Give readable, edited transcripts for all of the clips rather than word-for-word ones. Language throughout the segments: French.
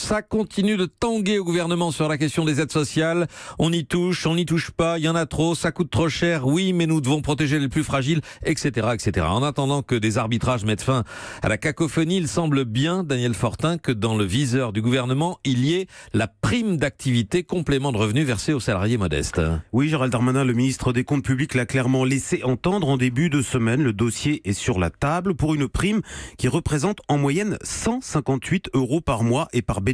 Ça continue de tanguer au gouvernement sur la question des aides sociales. On y touche, on n'y touche pas, il y en a trop, ça coûte trop cher, oui, mais nous devons protéger les plus fragiles, etc., etc. En attendant que des arbitrages mettent fin à la cacophonie, il semble bien, Daniel Fortin, que dans le viseur du gouvernement, il y ait la prime d'activité, complément de revenus versé aux salariés modestes. Oui, Gérald Darmanin, le ministre des Comptes publics, l'a clairement laissé entendre en début de semaine. Le dossier est sur la table pour une prime qui représente en moyenne 158 € par mois et par bénéficiaire.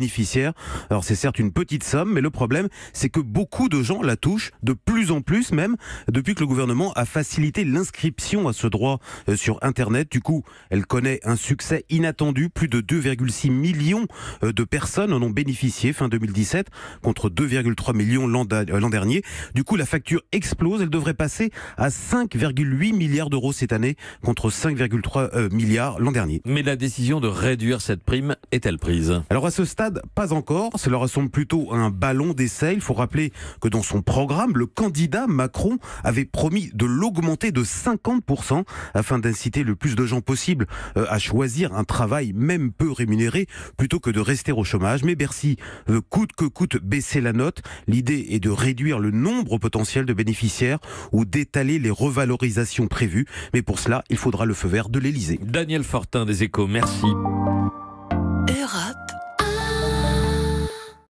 Alors c'est certes une petite somme, mais le problème c'est que beaucoup de gens la touchent, de plus en plus même, depuis que le gouvernement a facilité l'inscription à ce droit sur Internet. Du coup, elle connaît un succès inattendu. Plus de 2,6 millions de personnes en ont bénéficié fin 2017 contre 2,3 millions l'an dernier. Du coup, la facture explose. Elle devrait passer à 5,8 milliards d'euros cette année contre 5,3 milliards l'an dernier. Mais la décision de réduire cette prime est-elle prise ? Alors à ce stade, pas encore. Cela ressemble plutôt à un ballon d'essai. Il faut rappeler que dans son programme, le candidat Macron avait promis de l'augmenter de 50% afin d'inciter le plus de gens possible à choisir un travail même peu rémunéré plutôt que de rester au chômage. Mais Bercy veut coûte que coûte baisser la note. L'idée est de réduire le nombre potentiel de bénéficiaires ou d'étaler les revalorisations prévues. Mais pour cela, il faudra le feu vert de l'Élysée. Daniel Fortin des Échos, merci. Europe.